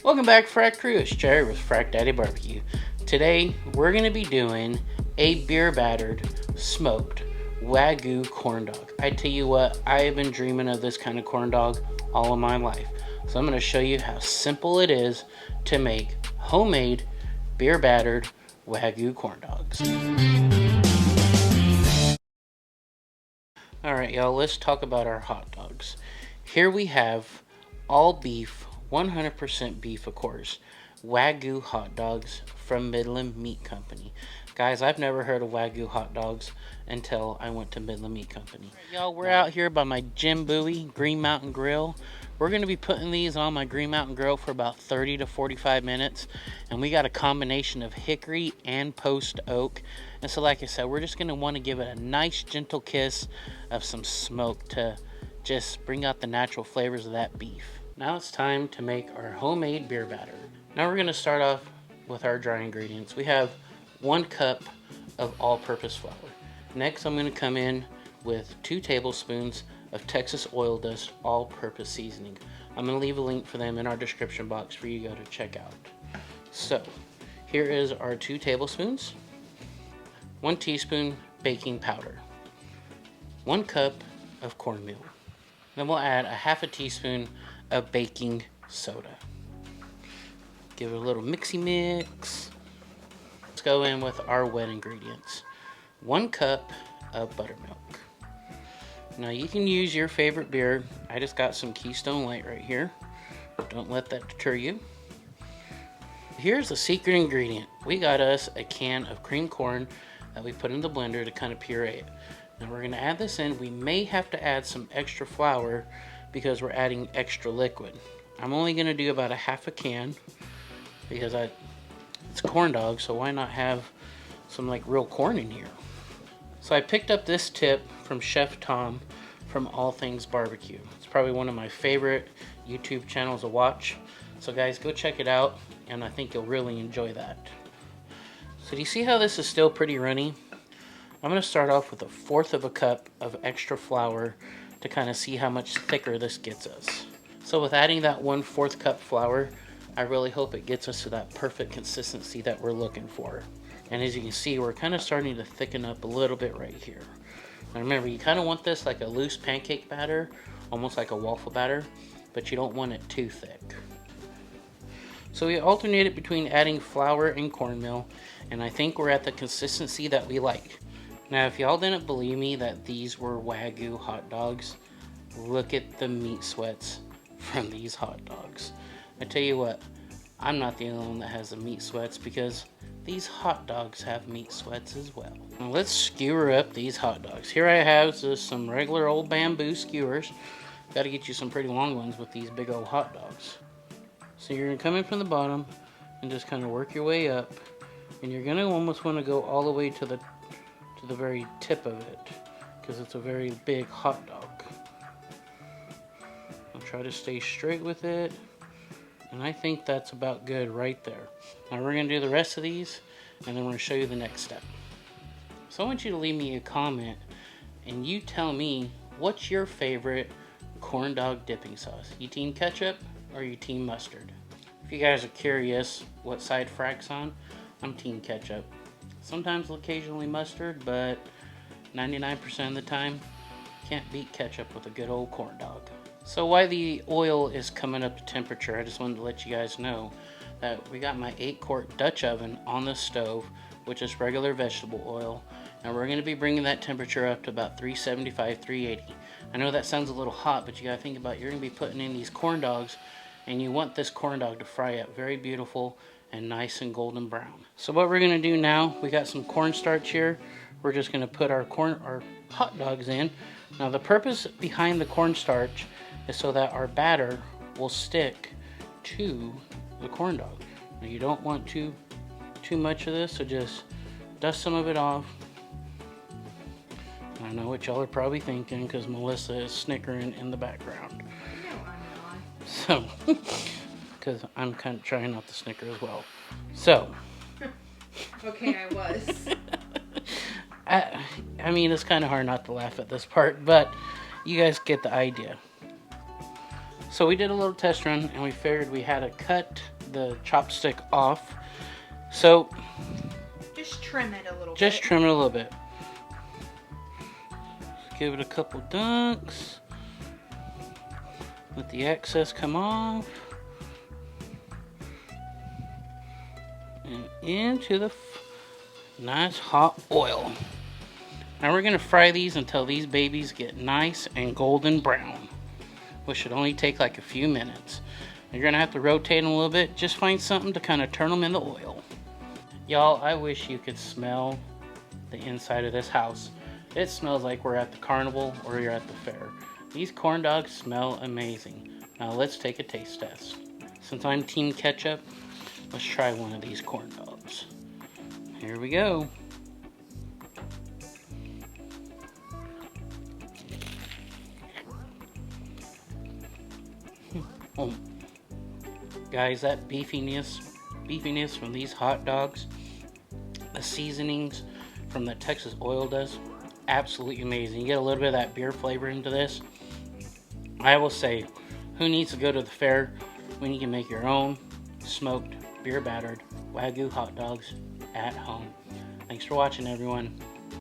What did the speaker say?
Welcome back, Frac Crew. It's Jerry with Frac Daddy Barbecue. Today, we're going to be doing a beer battered, smoked Wagyu corn dog. I tell you what, I have been dreaming of this kind of corn dog all of my life. So I'm going to show you how simple it is to make homemade beer battered Wagyu corn dogs. Alright, y'all, let's talk about our hot dogs. Here we have all beef, 100% beef, of course, Wagyu hot dogs from Midland Meat Company. Guys, I've never heard of Wagyu hot dogs until I went to Midland Meat Company. Y'all, we're out here by my Jim Bowie Green Mountain Grill. We're going to be putting these on my Green Mountain Grill for about 30 to 45 minutes. And we got a combination of hickory and post oak. And so like I said, we're just going to want to give it a nice gentle kiss of some smoke to just bring out the natural flavors of that beef. Now it's time to make our homemade beer batter. Now we're going to start off with our dry ingredients. We have 1 cup of all-purpose flour. Next, I'm going to come in with 2 tablespoons of Texas oil dust all-purpose seasoning. I'm going to leave a link for them in our description box for you to go to check out. So, here is our 2 tablespoons, 1 teaspoon baking powder, 1 cup of cornmeal. Then we'll add a half a teaspoon of baking soda. Give it a little mixy mix. Let's go in with our wet ingredients. 1 cup of buttermilk. Now you can use your favorite beer. I just got some Keystone Light right here. Don't let that deter you. Here's the secret ingredient. We got us a can of cream corn that we put in the blender to kind of puree it. Now we're going to add this in. We may have to add some extra flour because we're adding extra liquid. I'm only going to do about a half a can because it's corn dog, so why not have some like real corn in here? So I picked up this tip from Chef Tom from All Things Barbecue. It's probably one of my favorite YouTube channels to watch. So guys, go check it out, and I think you'll really enjoy that. So do you see how this is still pretty runny? I'm going to start off with 1/4 of a cup of extra flour to kind of see how much thicker this gets us. So with adding that 1/4 cup flour, I really hope it gets us to that perfect consistency that we're looking for. And as you can see, we're kind of starting to thicken up a little bit right here. Now remember, you kind of want this like a loose pancake batter, almost like a waffle batter, but you don't want it too thick. So we alternate it between adding flour and cornmeal, and I think we're at the consistency that we like. Now if y'all didn't believe me that these were Wagyu hot dogs, look at the meat sweats from these hot dogs. I tell you what, I'm not the only one that has the meat sweats because these hot dogs have meat sweats as well. Now let's skewer up these hot dogs. Here I have just some regular old bamboo skewers. Got to get you some pretty long ones with these big old hot dogs. So you're going to come in from the bottom and just kind of work your way up. And you're going to almost want to go all the way to the very tip of it because it's a very big hot dog. I'll try to stay straight with it. And I think that's about good right there. Now we're going to do the rest of these, and then we're going to show you the next step. So I want you to leave me a comment, and you tell me what's your favorite corn dog dipping sauce. You team ketchup or you team mustard? If you guys are curious what side Frac's on, I'm team ketchup. Sometimes occasionally mustard, but 99% of the time, can't beat ketchup with a good old corn dog. So while the oil is coming up to temperature, I just wanted to let you guys know that we got my 8-quart Dutch oven on the stove, which is regular vegetable oil. And we're going to be bringing that temperature up to about 375, 380. I know that sounds a little hot, but you got to think about it. You're going to be putting in these corn dogs, and you want this corn dog to fry up very beautiful and nice and golden brown. So what we're going to do now, we got some cornstarch here. We're just going to put our hot dogs in. Now the purpose behind the cornstarch is so that our batter will stick to the corn dog. Now you don't want too much of this, so just dust some of it off. I know what y'all are probably thinking because Melissa is snickering in the background. So, because I'm kind of trying not to snicker as well. So. Okay, I was. I mean, it's kind of hard not to laugh at this part, but you guys get the idea. So we did a little test run, and we figured we had to cut the chopstick off. So just trim it a little bit. Just trim it a little bit. Give it a couple dunks. Let the excess come off. And into the nice hot oil. Now we're going to fry these until these babies get nice and golden brown, which should only take like a few minutes. You're going to have to rotate them a little bit. Just find something to kind of turn them in the oil. Y'all, I wish you could smell the inside of this house. It smells like we're at the carnival or you're at the fair. These corn dogs smell amazing. Now let's take a taste test. Since I'm team ketchup, let's try one of these corn dogs. Here we go. Oh. Guys, that beefiness from these hot dogs, the seasonings from the Texas oil does, absolutely amazing. You get a little bit of that beer flavor into this. I will say, who needs to go to the fair when you can make your own smoked, beer battered Wagyu hot dogs at home? Thanks for watching, everyone.